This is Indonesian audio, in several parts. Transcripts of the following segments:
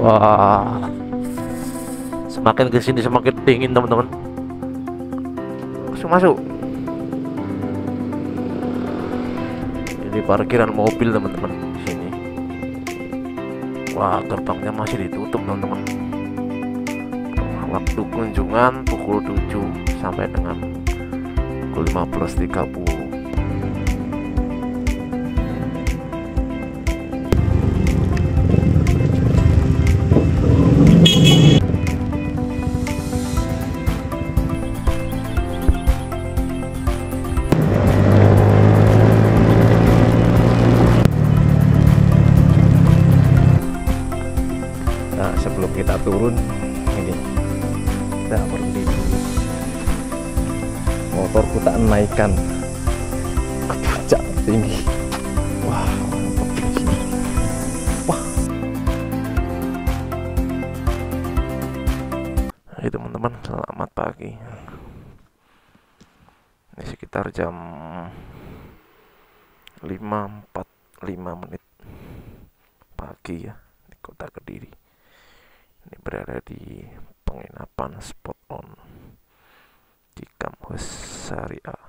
Wah, semakin kesini semakin dingin teman-teman. Langsung masuk. Ini parkiran mobil teman-teman sini. Wah, gerbangnya masih ditutup teman-teman. Waktu kunjungan pukul 7 sampai dengan pukul 15.30. Nah, sebelum kita turun ini kita berhenti dulu. Motorku tak naikkan ke puncak tinggi. Wah, mantap di sini. Wah. Hai teman-teman, selamat pagi. Ini sekitar jam 5.45 pagi ya di Kota Kediri. Ini berada di penginapan Spot On di kampus Syariah.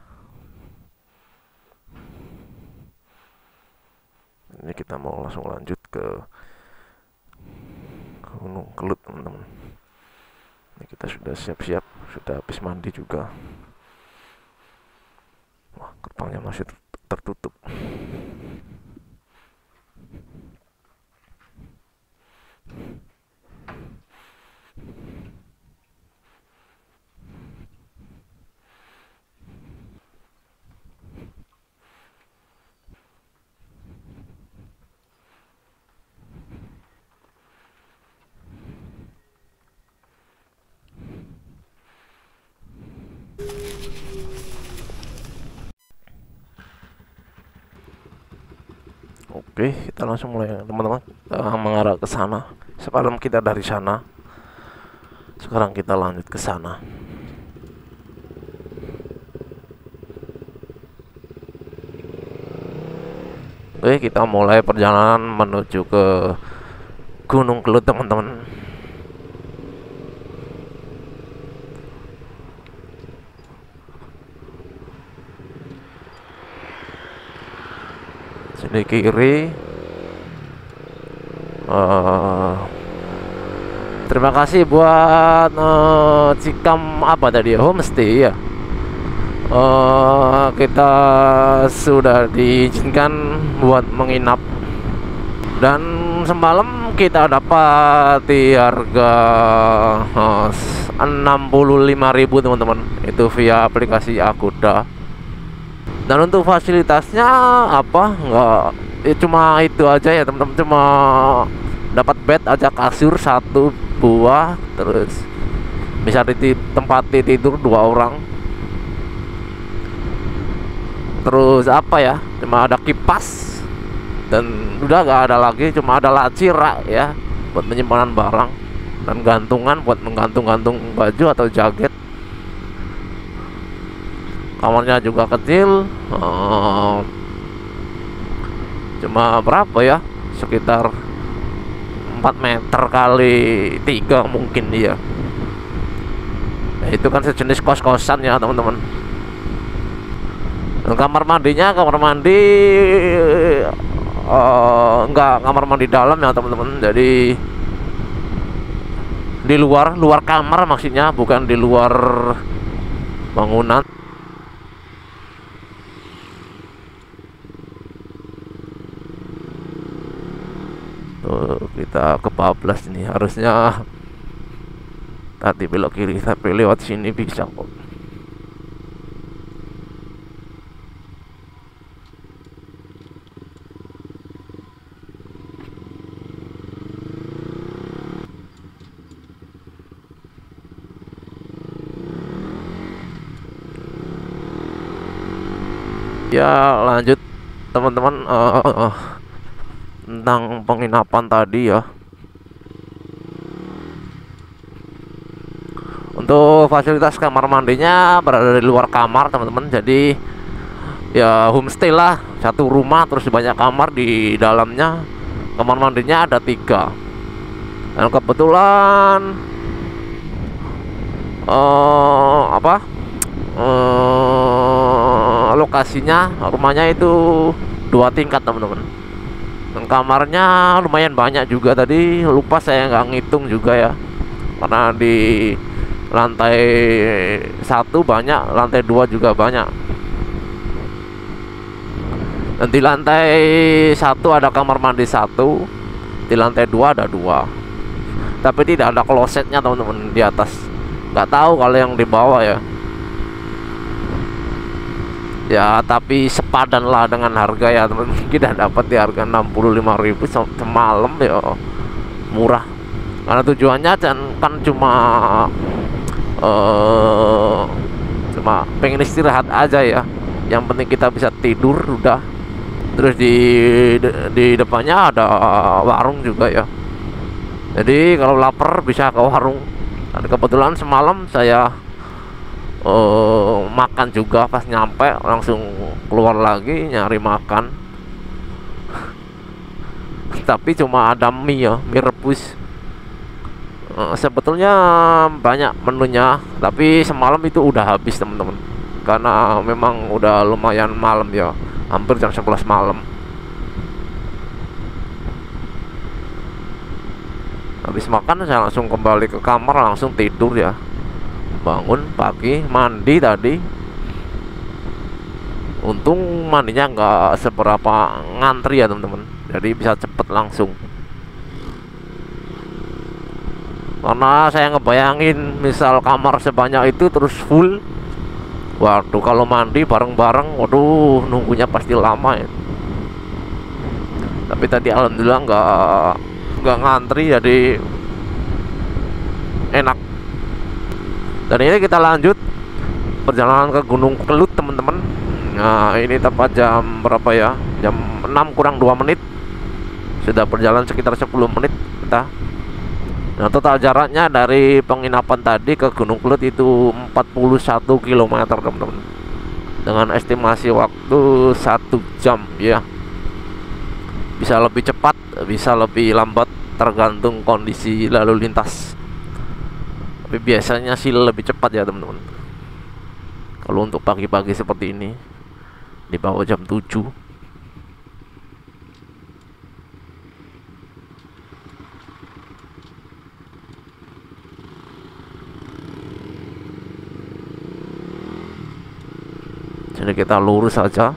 Ini kita mau langsung lanjut ke Gunung Kelut teman-teman. Ini kita sudah siap-siap, sudah habis mandi juga. Wah, gerbangnya masih tertutup. Oke, kita langsung mulai teman-teman, mengarah ke sana. Semalam kita dari sana, sekarang kita lanjut ke sana. Oke, kita mulai perjalanan menuju ke Gunung Kelut teman-teman. Sini kiri. Terima kasih buat Cikam apa tadi ya, homestay ya. Kita sudah diizinkan buat menginap, dan semalam kita dapat di harga 65.000 teman-teman. Itu via aplikasi Agoda. Dan untuk fasilitasnya apa enggak ya, cuma itu aja ya teman-teman, cuma dapat bed aja, kasur 1 buah, terus bisa ditempati tidur 2 orang, terus apa ya, cuma ada kipas, dan udah nggak ada lagi, cuma ada laci rak ya buat penyimpanan barang, dan gantungan buat menggantung-gantung baju atau jaket. Kamarnya juga kecil, cuma berapa ya, sekitar 4 meter kali 3 mungkin dia. Nah, itu kan sejenis kos-kosan ya teman-teman. Kamar mandinya, kamar mandi enggak kamar mandi dalam ya teman-teman, jadi di luar kamar maksudnya, bukan di luar bangunan. Kita kebablas ini, harusnya tadi belok kiri tapi lewat sini bisa kok. Ya lanjut teman-teman, tentang penginapan tadi ya. Untuk fasilitas kamar mandinya berada di luar kamar teman-teman, jadi ya homestay lah, 1 rumah terus banyak kamar di dalamnya. Kamar mandinya ada 3. Dan kebetulan apa lokasinya rumahnya itu 2 tingkat teman-teman, dan kamarnya lumayan banyak juga. Tadi lupa saya nggak ngitung juga ya, karena di lantai 1 banyak, lantai 2 juga banyak, dan di lantai 1 ada kamar mandi 1, di lantai 2 ada 2, tapi tidak ada klosetnya teman-teman di atas. Nggak tahu kalau yang di bawah ya. Ya tapi sepadan lah dengan harga ya teman-teman. Kita dapat di harga 65.000 semalam ya, murah. Karena tujuannya kan cuma pengen istirahat aja ya. Yang penting kita bisa tidur udah. Terus di depannya ada warung juga ya. Jadi kalau lapar bisa ke warung. Dan kebetulan semalam saya makan juga, pas nyampe langsung keluar lagi nyari makan. Tapi cuma ada mie ya, mie rebus. Sebetulnya banyak menunya, tapi semalam itu udah habis teman-teman, karena memang udah lumayan malam ya, hampir jam 11 malam. Habis makan saya langsung kembali ke kamar, langsung tidur ya. Bangun pagi, mandi tadi. Untung mandinya nggak seberapa ngantri ya teman-teman, jadi bisa cepet langsung. Karena saya ngebayangin misal kamar sebanyak itu terus full, waduh kalau mandi bareng-bareng, waduh nunggunya pasti lama ya. Tapi tadi alhamdulillah nggak ngantri, jadi enak. Dan ini kita lanjut perjalanan ke Gunung Kelut teman-teman. Nah ini tepat jam berapa ya, jam 6 kurang 2 menit. Sudah berjalan sekitar 10 menit kita. Nah total jaraknya dari penginapan tadi ke Gunung Kelut itu 41 km teman-teman, dengan estimasi waktu 1 jam ya. Bisa lebih cepat, bisa lebih lambat, tergantung kondisi lalu lintas. Tapi biasanya sih lebih cepat ya teman-teman. Kalau untuk pagi-pagi seperti ini, di bawah jam 7. Jadi kita lurus saja.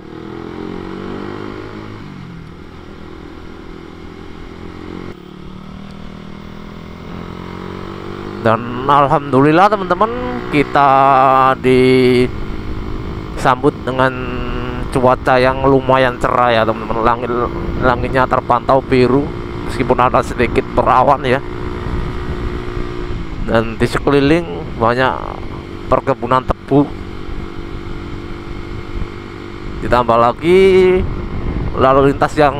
Dan alhamdulillah teman-teman, kita disambut dengan cuaca yang lumayan cerah ya teman-teman. Langitnya terpantau biru meskipun ada sedikit berawan ya. Dan di sekeliling banyak perkebunan tebu. Ditambah lagi lalu lintas yang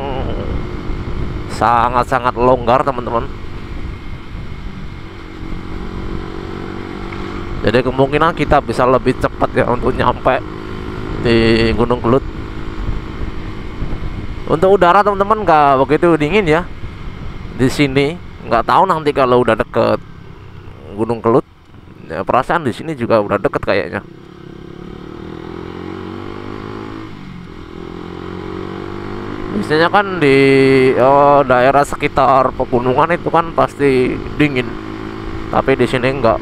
sangat-sangat longgar teman-teman. Jadi kemungkinan kita bisa lebih cepat ya untuk nyampe di Gunung Kelut. Untuk udara teman-teman nggak begitu dingin ya di sini. Nggak tahu nanti kalau udah deket Gunung Kelut ya, perasaan di sini juga udah deket kayaknya. Biasanya kan di daerah sekitar pegunungan itu kan pasti dingin, tapi di sini enggak.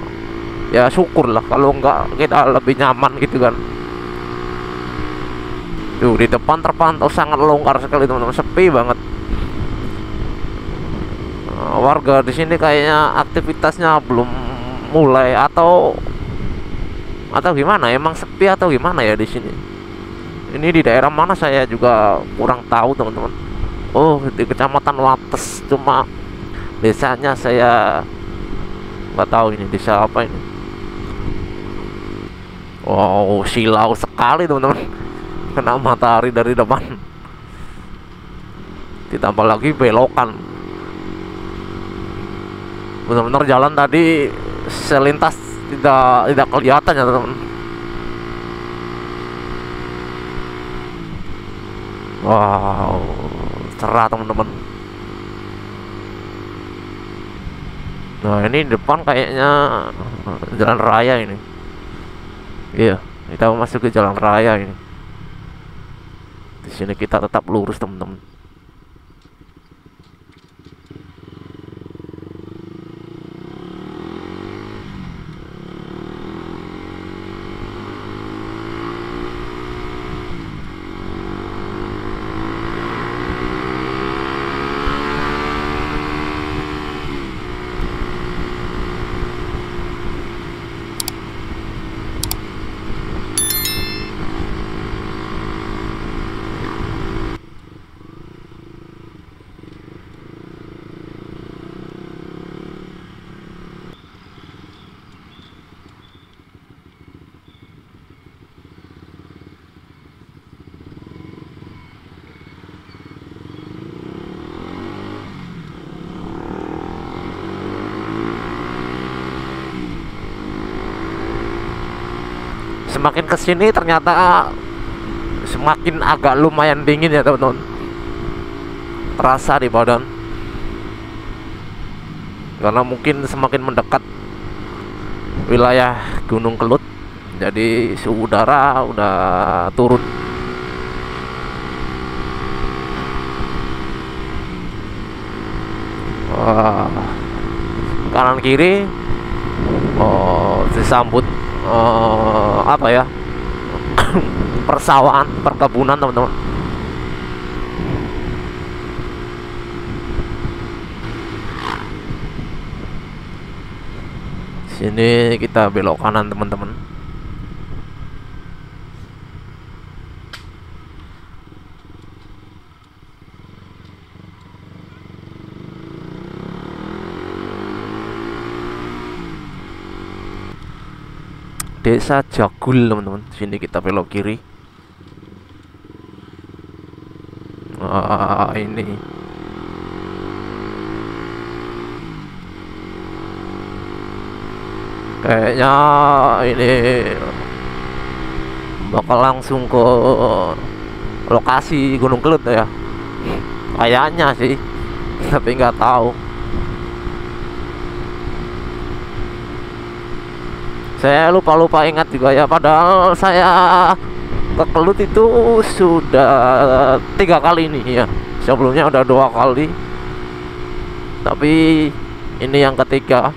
Ya syukurlah, kalau enggak kita lebih nyaman gitu kan. Tuh di depan terpantau sangat longgar sekali teman-teman, sepi banget. Warga di sini kayaknya aktivitasnya belum mulai atau gimana? Emang sepi atau gimana ya di sini? Ini di daerah mana saya juga kurang tahu teman-teman. Oh di Kecamatan Wates, cuma desanya saya nggak tahu ini desa apa ini. Wow silau sekali teman-teman, kena matahari dari depan. Ditambah lagi belokan, benar-benar jalan tadi selintas tidak kelihatan ya teman-teman. Wow cerah teman-teman. Nah ini depan kayaknya jalan raya ini. Iya, kita masuk ke jalan raya ini. Di sini kita tetap lurus teman-teman. Semakin kesini ternyata semakin agak lumayan dingin ya teman-teman, terasa di badan karena mungkin semakin mendekat wilayah Gunung Kelut, jadi suhu udara udah turun. Wah, kanan kiri disambut apa ya, persawahan, perkebunan teman-teman. Sini kita belok kanan teman-teman. Desa Jagul teman-teman. Sini kita belok kiri. Ini kayaknya ini bakal langsung ke lokasi Gunung Kelut ya, kayaknya sih, tapi nggak tahu. Saya lupa ingat juga ya, padahal saya ke Kelut itu sudah 3 kali nih ya. Sebelumnya udah 2 kali, tapi ini yang ketiga.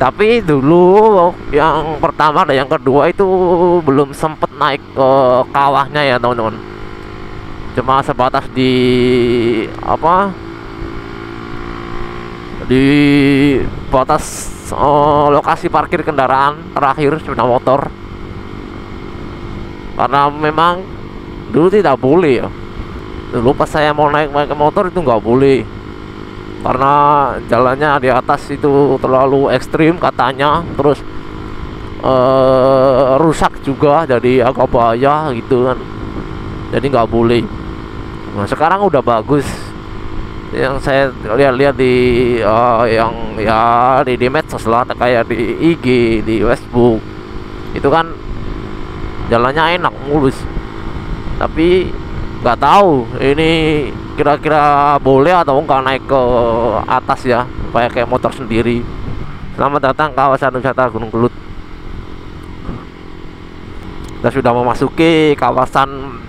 Tapi dulu yang pertama dan yang kedua itu belum sempet naik ke kawahnya ya teman-teman. Cuma sebatas di apa, di batas lokasi parkir kendaraan terakhir sepeda motor, karena memang dulu tidak boleh ya. Dulu pas saya mau naik motor itu nggak boleh, karena jalannya di atas itu terlalu ekstrim katanya, terus rusak juga, jadi agak bahaya gitu kan, jadi nggak boleh. Nah sekarang udah bagus, yang saya lihat-lihat di yang ya di medsos lah, kayak di IG, di Facebook, itu kan jalannya enak, mulus. Tapi nggak tahu ini kira-kira boleh atau enggak naik ke atas ya, kayak motor sendiri. Selamat datang kawasan wisata Gunung Kelut. Kita sudah memasuki kawasan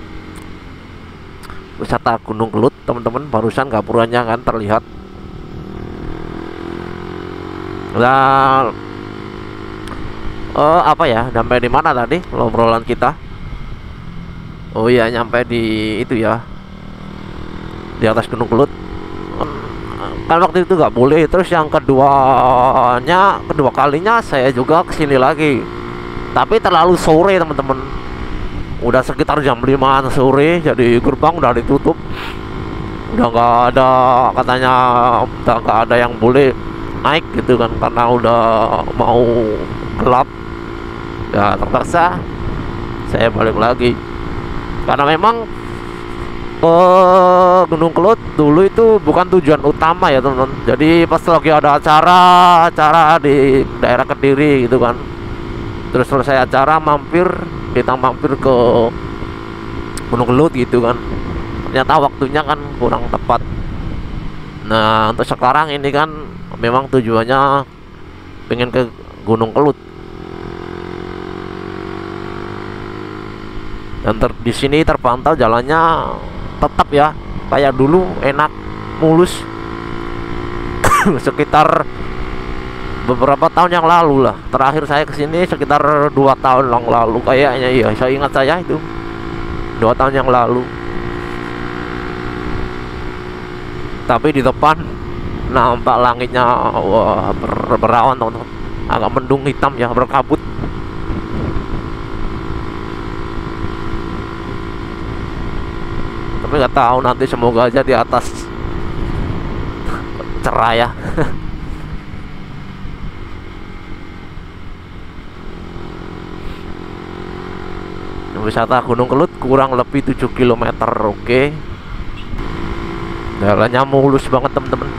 wisata Gunung Kelut teman-teman. Barusan gapurannya kan terlihat. Nah, apa ya, sampai di mana tadi obrolan kita? Oh iya, nyampe di itu ya, di atas Gunung Kelut. Kan waktu itu nggak boleh. Terus yang kedua kalinya saya juga kesini lagi, tapi terlalu sore teman-teman. Udah sekitar jam 5 sore, jadi gerbang udah ditutup, udah nggak ada, katanya udah nggak ada yang boleh naik gitu kan, karena udah mau gelap. Ya terpaksa saya balik lagi, karena memang Gunung Kelut dulu itu bukan tujuan utama ya teman-teman. Jadi pas lagi ada acara di daerah Kediri gitu kan, terus selesai acara kita mampir ke Gunung Kelut gitu kan. Ternyata waktunya kan kurang tepat. Nah untuk sekarang ini kan memang tujuannya pengen ke Gunung Kelut. Dan di sini terpantau jalannya tetap ya kayak dulu, enak, mulus. Sekitar beberapa tahun yang lalu lah. Terakhir saya kesini sekitar 2 tahun yang lalu kayaknya, iya saya ingat saya itu 2 tahun yang lalu. Tapi di depan nampak langitnya, wah, berawan teman-teman, agak mendung hitam ya, berkabut. Tapi nggak tahu nanti, semoga aja di atas cerah ya. Wisata Gunung Kelut kurang lebih 7 km. Oke, jalannya mulus banget teman-teman.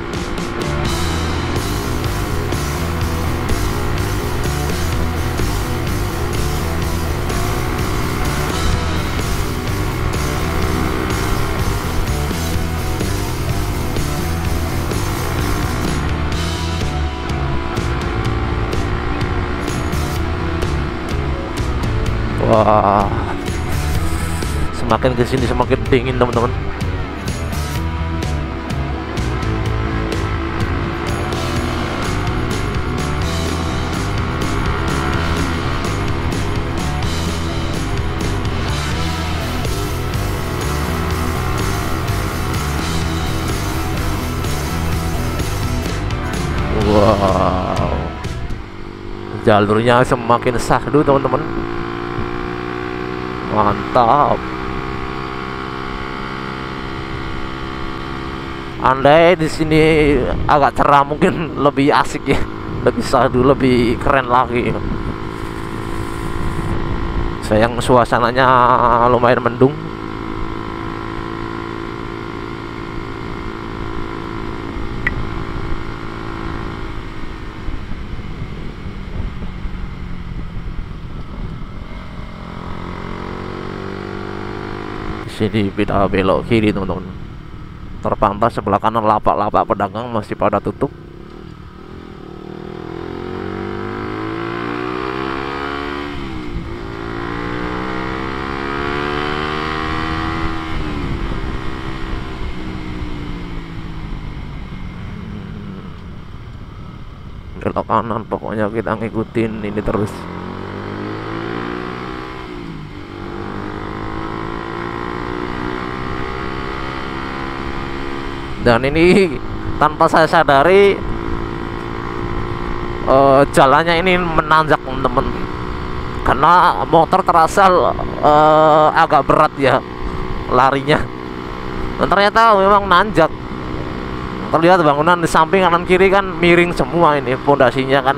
Wah, semakin kesini semakin dingin teman-teman. Wow, jalurnya semakin sahdu teman-teman. Mantap. Andai di sini agak cerah mungkin lebih asik ya, lebih sahdu, lebih keren lagi. Sayang suasananya lumayan mendung. Sini kita belok kiri teman-teman. Terpantau sebelah kanan lapak-lapak pedagang masih pada tutup. Belok kanan, pokoknya kita ngikutin ini terus. Dan ini tanpa saya sadari, jalannya ini menanjak teman-teman, karena motor terasa agak berat ya larinya. Dan ternyata memang nanjak. Terlihat bangunan di samping kanan kiri kan miring semua, ini pondasinya kan,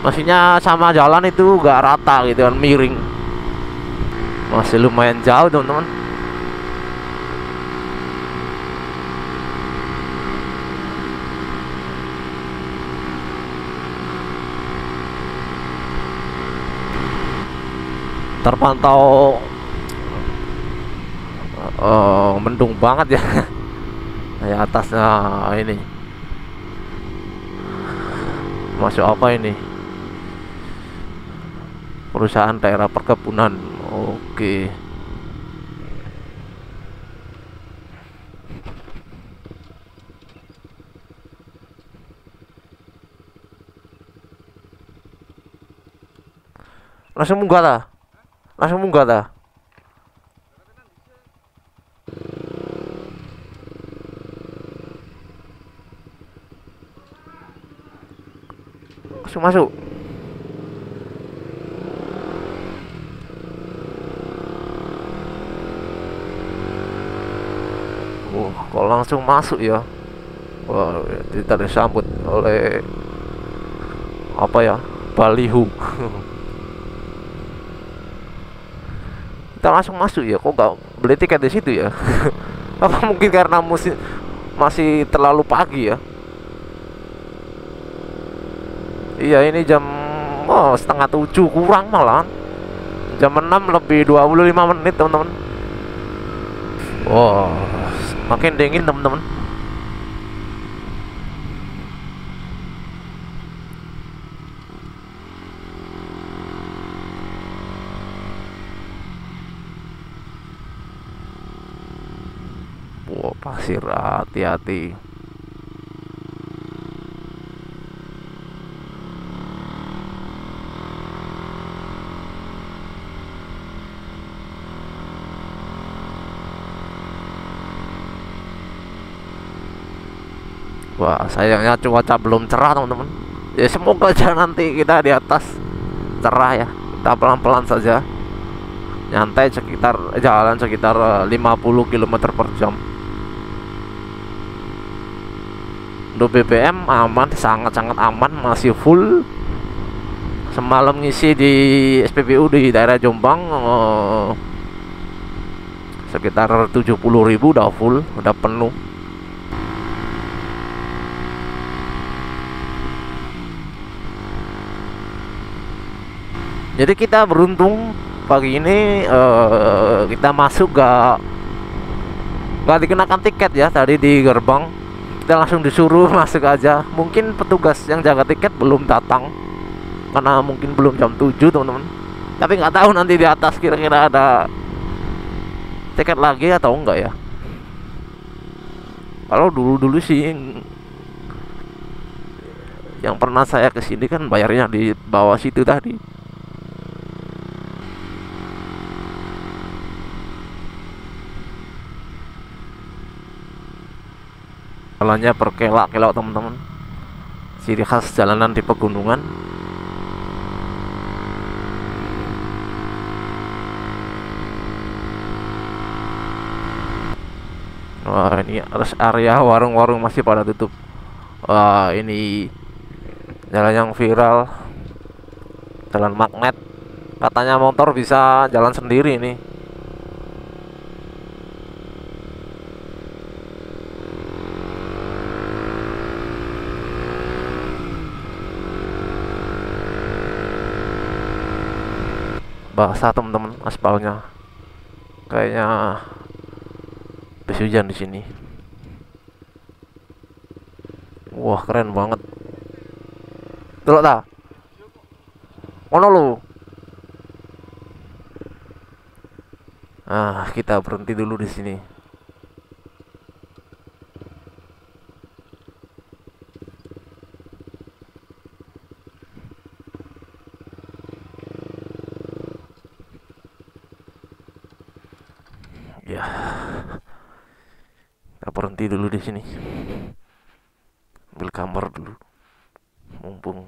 maksudnya sama jalan itu gak rata gitu kan, miring. Masih lumayan jauh teman-teman. Terpantau mendung banget ya. Kayak atasnya ini masuk apa ini, perusahaan daerah perkebunan. Oke, langsung munggah lah, langsung munggah lah. Langsung masuk. Kok langsung masuk ya. Wah, kita disambut oleh apa ya, baliho. Kita langsung masuk ya. Kok gak beli tiket di situ ya? Apa mungkin karena masih terlalu pagi ya? Iya, ini jam setengah 7 kurang malah. Jam 6 lebih 25 menit teman-teman. Wow, makin dingin teman-teman. pasir, hati-hati. Wah, sayangnya cuaca belum cerah teman-teman. Ya semoga aja nanti kita di atas cerah ya. Kita pelan-pelan saja, nyantai sekitar jalan sekitar 50 km per jam. Untuk BBM aman, sangat-sangat aman, masih full. Semalam ngisi di SPBU di daerah Jombang sekitar 70.000 udah full, udah penuh. Jadi kita beruntung pagi ini kita masuk gak dikenakan tiket ya tadi di gerbang. Kita langsung disuruh masuk aja. Mungkin petugas yang jaga tiket belum datang karena mungkin belum jam 7 teman-teman. Tapi nggak tahu nanti di atas kira-kira ada tiket lagi atau enggak ya. Kalau dulu-dulu sih yang pernah saya kesini kan bayarnya di bawah situ tadi. Jalannya berkelak-kelak teman-teman, ciri khas jalanan di pegunungan. Wah, ini rest area, warung-warung masih pada tutup. Wah, ini jalan yang viral, jalan magnet. Katanya motor bisa jalan sendiri nih. Basah teman-teman aspalnya, kayaknya habis hujan di sini. Wah, keren banget. Delok ta? Ono lo. Kita berhenti dulu di sini. Ya, kita berhenti dulu di sini. Ambil gambar dulu, mumpung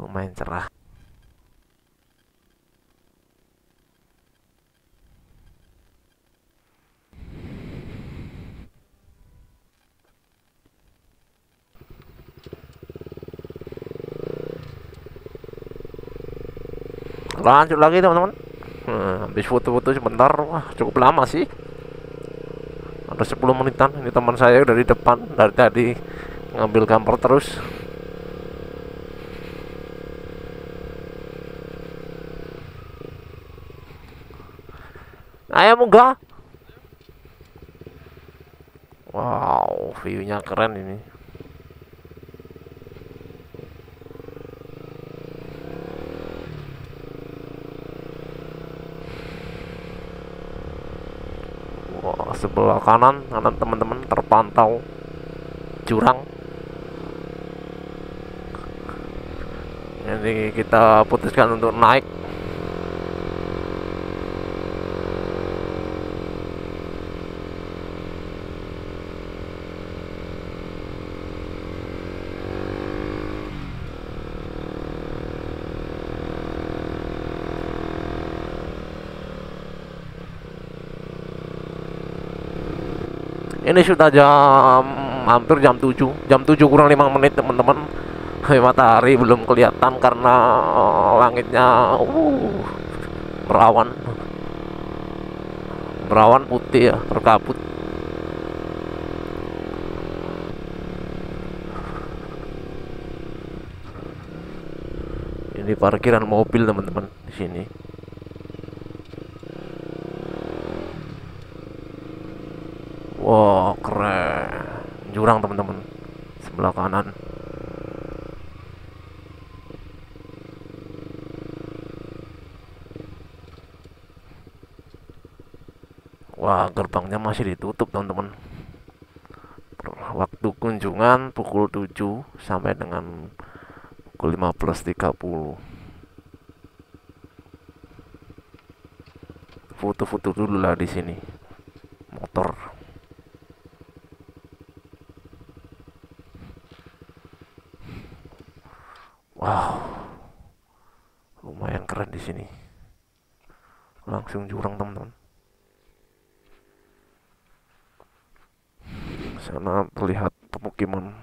lumayan cerah. Lanjut lagi teman-teman. Habis foto-foto sebentar, wah cukup lama sih, ada 10 menitan. Ini teman saya udah di depan dari tadi ngambil gambar terus. Ayo munggah. Wow, view-nya keren ini. Wah, sebelah kanan teman-teman terpantau jurang. Jadi kita putuskan untuk naik. Ini sudah hampir jam 7. Jam 7 kurang 5 menit teman-teman. Matahari belum kelihatan karena langitnya berawan. Berawan putih ya, berkabut. Ini parkiran mobil teman-teman di sini. Wow, keren. Jurang teman-teman sebelah kanan. Wah, gerbangnya masih ditutup teman-teman. Waktu kunjungan pukul 7 sampai dengan pukul 15.30. Foto-foto dulu lah di sini. Motor. Wow. Lumayan keren di sini. Langsung jurang, teman-teman. Sana terlihat pemukiman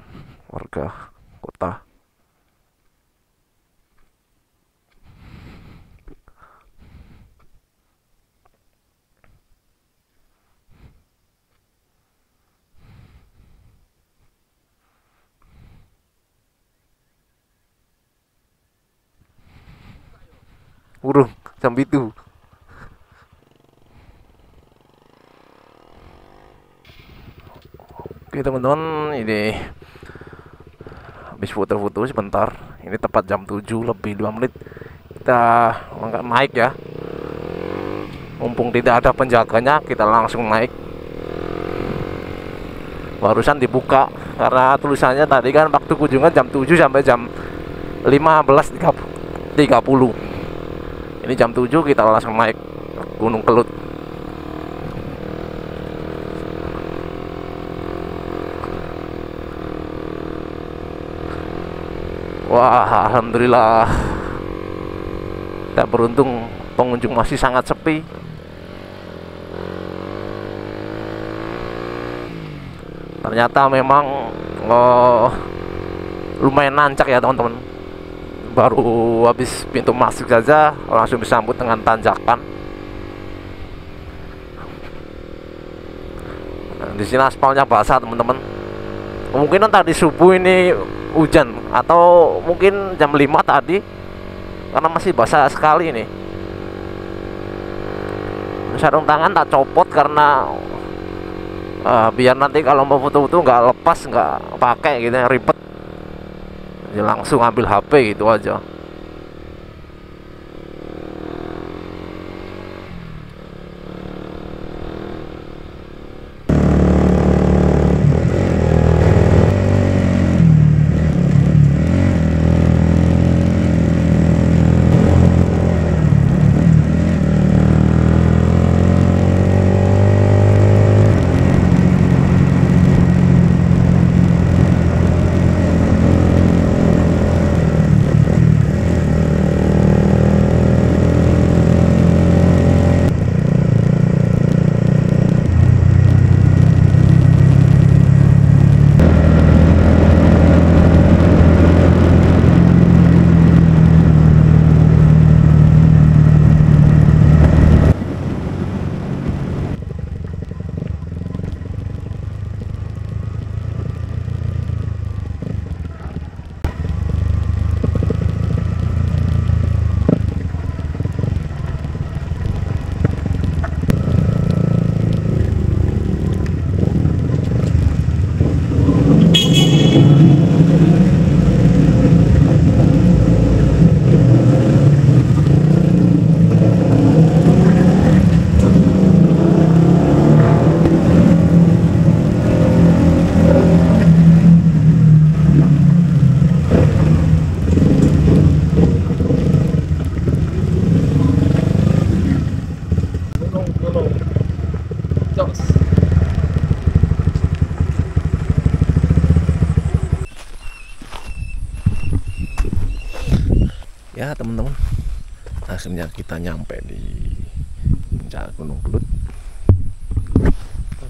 warga kota. Urung jam itu. Oke teman-teman, ini habis foto-foto sebentar. Ini tepat jam 7 lebih 2 menit. Kita angkat naik ya. Mumpung tidak ada penjaganya, kita langsung naik. Barusan dibuka karena tulisannya tadi kan waktu kunjungan jam 7 sampai jam 15.30. Ini jam 7 kita langsung naik Gunung Kelut. Wah, alhamdulillah. Kita beruntung pengunjung masih sangat sepi. Ternyata memang lumayan nancak ya teman-teman. Baru habis pintu masuk saja langsung disambut dengan tanjakan. Nah, di sini aspalnya basah teman-teman. Kemungkinan tadi subuh ini hujan atau mungkin jam 5 tadi karena masih basah sekali ini. Sarung tangan tak copot karena biar nanti kalau mau foto-foto nggak lepas, nggak pakai gitu, ribet. Ya langsung ambil HP gitu aja. Ya teman-teman, akhirnya kita nyampe di puncak Gunung Kelut.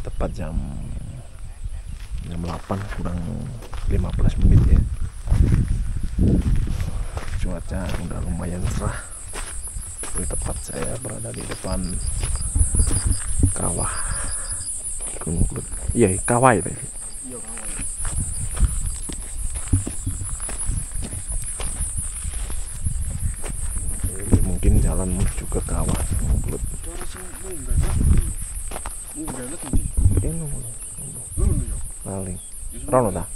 Tepat jam 8 kurang 15 menit ya. Cuaca udah lumayan cerah. Di tempat saya berada di depan kawah Gunung Kelut. Iya, kawah itu. Mungkin jalan menuju ke kawah Gunung Kelut. Paling rono ta?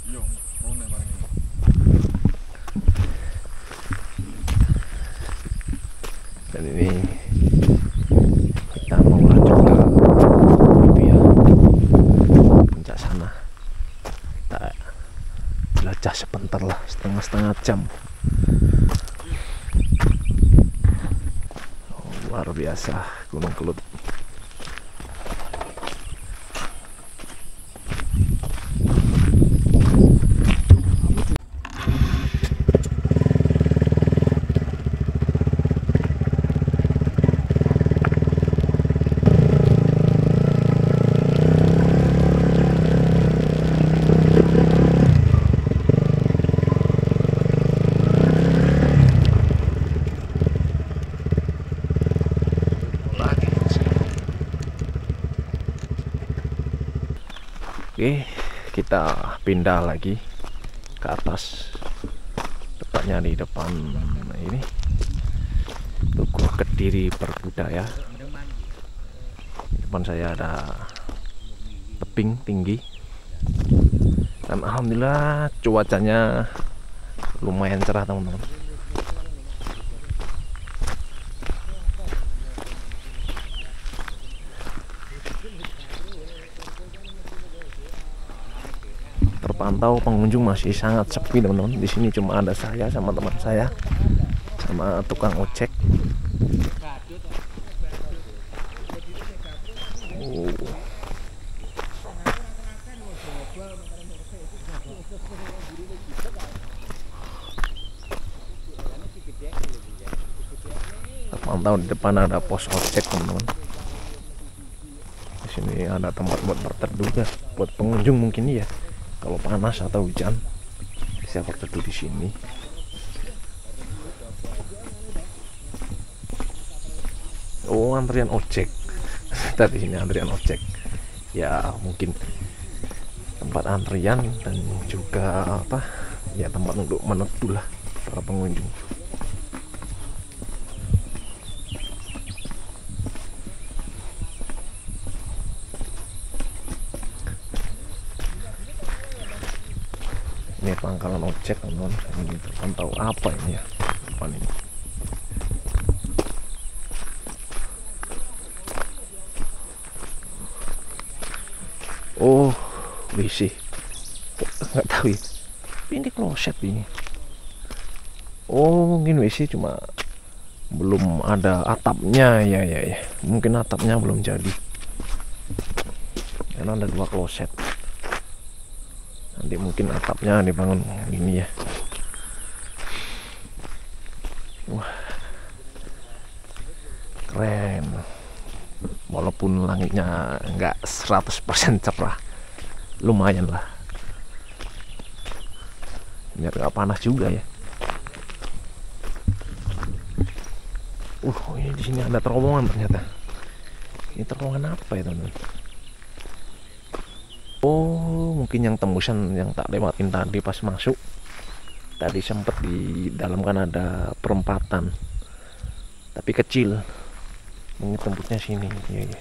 Dan ini kita mau lanjut ke sebentar lah, setengah jam. Luar biasa Gunung Kelut. Oke, kita pindah lagi ke atas, tepatnya di depan ini Tugu Kediri Berbudaya. Di depan saya ada tebing tinggi, dan alhamdulillah cuacanya lumayan cerah teman-teman. Terpantau pengunjung masih sangat sepi teman-teman. Di sini cuma ada saya sama teman saya sama tukang ojek. Terpantau di depan ada pos ojek teman-teman. Di sini ada tempat buat berteduh ya, buat pengunjung mungkin ya. Kalau panas atau hujan bisa berteduh di sini. Oh, antrian ojek. Tadi sini antrian ojek. Ya, mungkin tempat antrian dan juga apa? Ya, tempat untuk meneduh lah para pengunjung. Ini pangkalan ojek teman-teman. Ini terpantau apa ini ya depan ini. Oh, WC. Nggak tahu ya. Ini kloset ini. Oh, mungkin WC cuma belum ada atapnya ya. Mungkin atapnya belum jadi. Karena ada 2 kloset. Nanti mungkin atapnya dibangun ini ya. Wah, keren. Walaupun langitnya nggak 100% cerah, lumayan lah. Biar nggak panas juga ya. Ini di sini ada terowongan ternyata. Ini terowongan apa ya teman-teman? Oh, mungkin yang tembusan yang tak lewatin tadi pas masuk. Tadi sempet di dalam kan ada perempatan, tapi kecil. Mungkin tembusnya sini. Iya.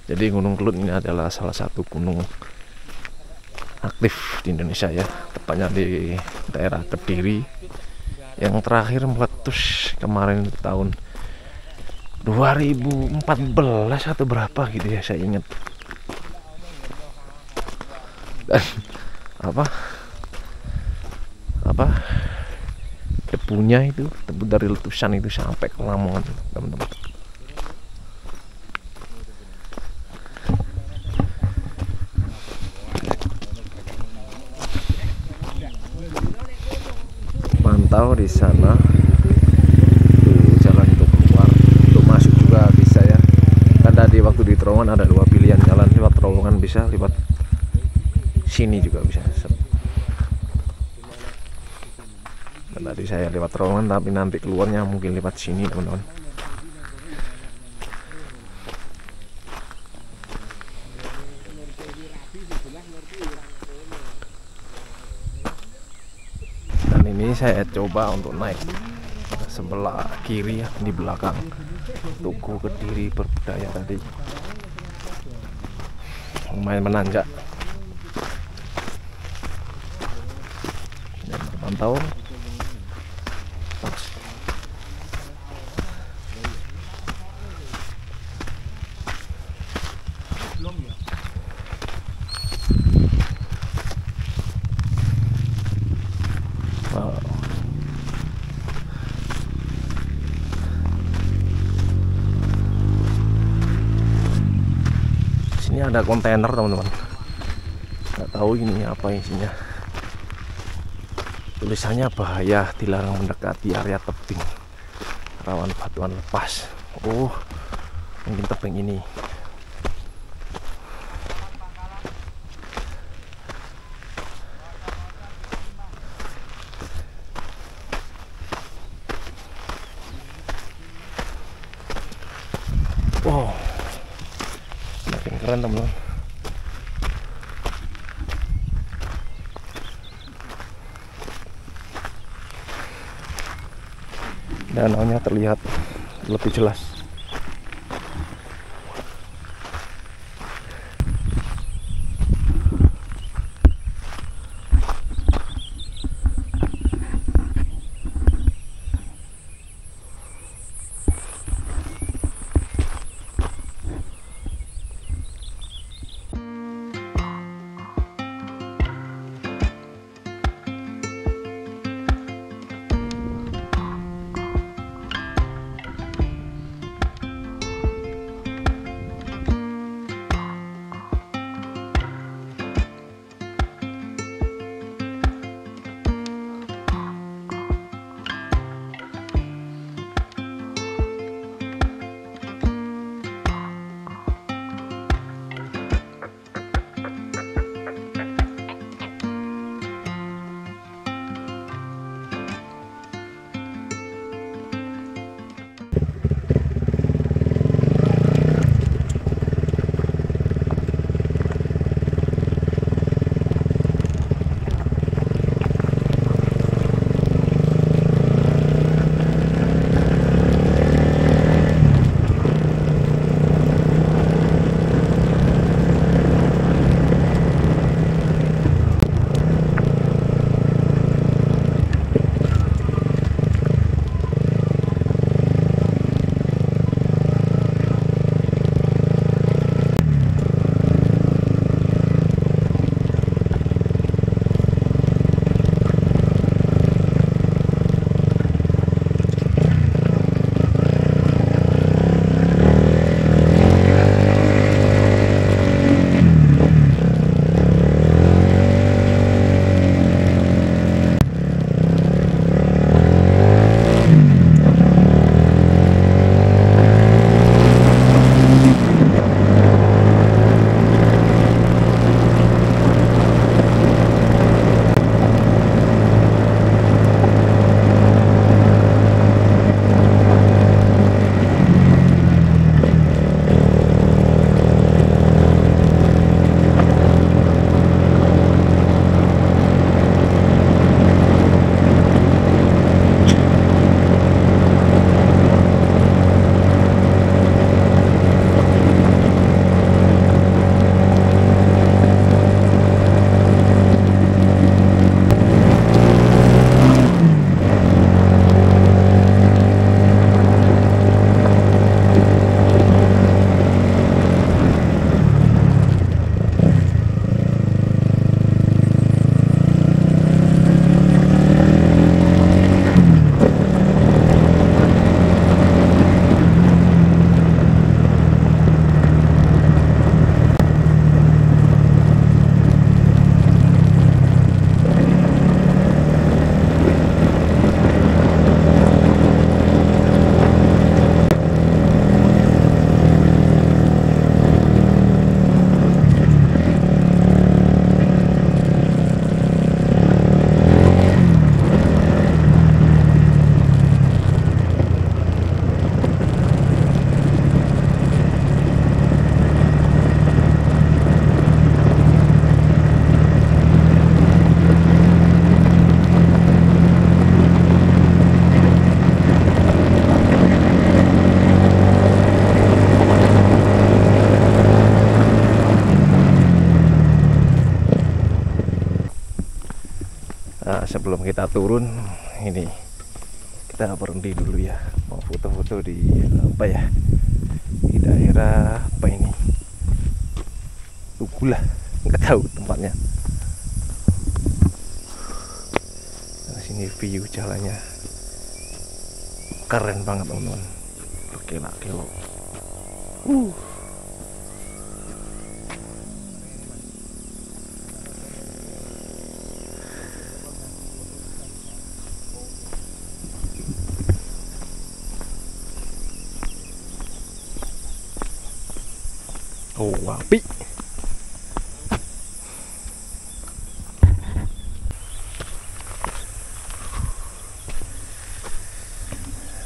Jadi Gunung Kelut ini adalah salah satu gunung aktif di Indonesia ya, tepatnya di daerah Kediri. Yang terakhir meletus kemarin tahun 2014 atau berapa gitu ya, saya ingat. Dan apa debunya itu, debu dari letusan itu sampai ke Lamongan teman-teman. Pantau di sana jalan untuk keluar, untuk masuk juga bisa ya. Kan tadi waktu di terowongan ada 2 pilihan jalan, lewat terowongan bisa, lewat sini juga bisa. Dan tadi saya lewat terowongan, tapi nanti keluarnya mungkin lewat sini teman-teman. Ini saya coba untuk naik sebelah kiri ya, di belakang Tugu Kediri Berbudaya tadi. Lumayan menanjak. Dan terpantau ada kontainer teman-teman, nggak tahu ini apa isinya. Tulisannya bahaya, dilarang mendekati area tebing, rawan batuan lepas. Oh, mungkin tebing ini. Wow, makin keren teman-teman. Danaunya terlihat lebih jelas. Sebelum kita turun ini kita berhenti dulu ya, mau foto-foto di apa ya, di daerah apa ini, Tugu lah, nggak tahu tempatnya. Nah, sini view jalannya keren banget teman-teman, berkelok-kelok. Oh, api.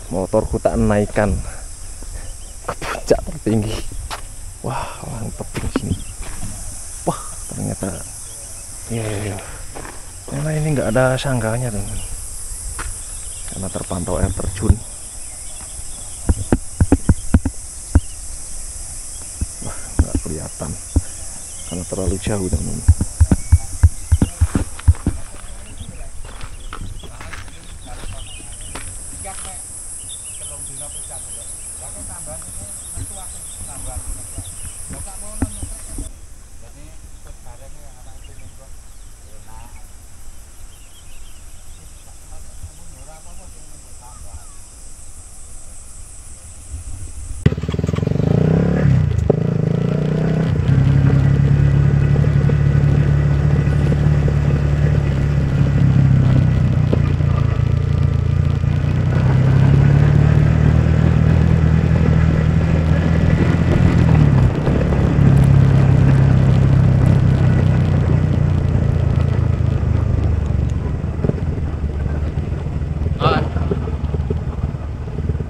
Motorku tak naikkan ke puncak tertinggi. Wah, mantap di sini. Wah, ternyata ya. Karena ini nggak ada sangganya, teman. Karena terpantau air terjun. Wah, nggak kelihatan karena terlalu jauh, teman.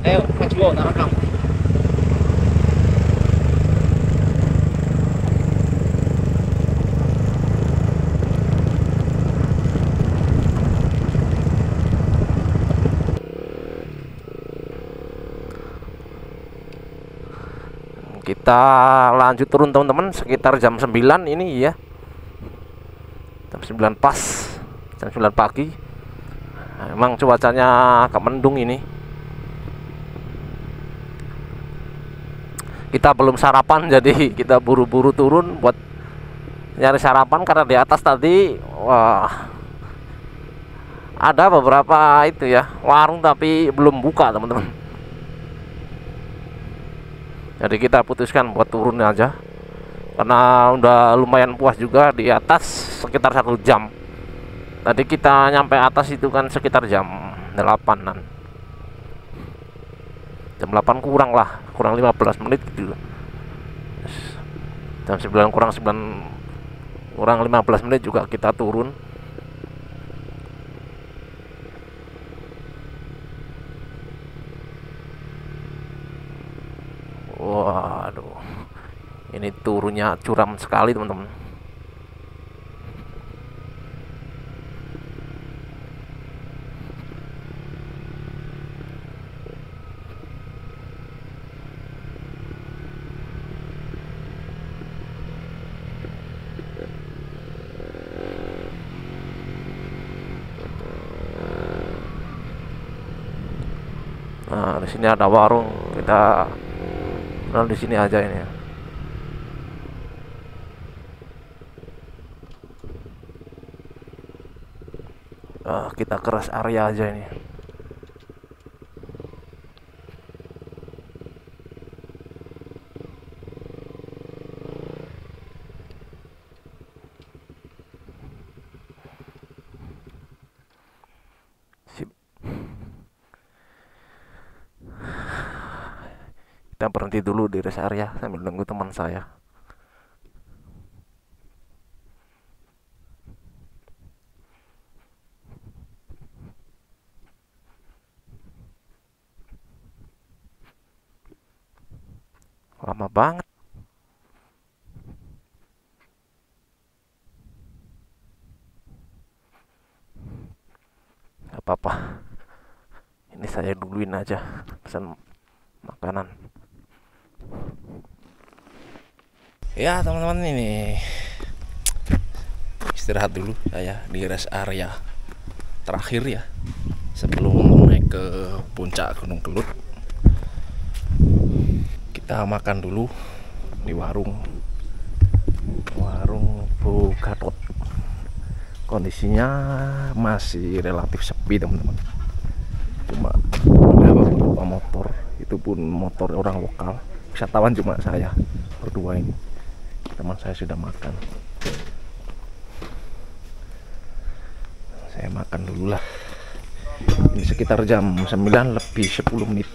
Ayo, maju, tak rekam. Kita lanjut turun teman-teman, sekitar jam 9 ini ya. Jam 9 pas, jam 9 pagi. Nah, emang cuacanya agak mendung ini. Kita belum sarapan, jadi kita buru-buru turun buat nyari sarapan karena di atas tadi wah ada beberapa itu ya warung tapi belum buka teman-teman. Jadi kita putuskan buat turun aja karena udah lumayan puas juga di atas sekitar 1 jam. Tadi kita nyampe atas itu kan sekitar jam 8-an. Jam 8 kurang lah, kurang 15 menit gitu. Jam 9 kurang 15 menit juga kita turun. Waduh, ini turunnya curam sekali teman-teman. Nah, di sini ada warung, kita di sini aja ini ya. Kita ke rest area aja ini. Kita berhenti dulu di rest area sambil nunggu teman saya. Lama banget. Gak apa-apa. Ini saya duluin aja pesan makanan. Ya teman-teman, ini istirahat dulu saya di rest area terakhir ya sebelum naik ke puncak Gunung Kelut. Kita makan dulu di warung Bu Gatot. Kondisinya masih relatif sepi teman-teman, cuma ada beberapa motor, itu pun motor orang lokal. Wisatawan cuma saya berdua ini. Teman saya sudah makan. Saya makan dulu lah. Ini sekitar jam 9 lebih 10 menit.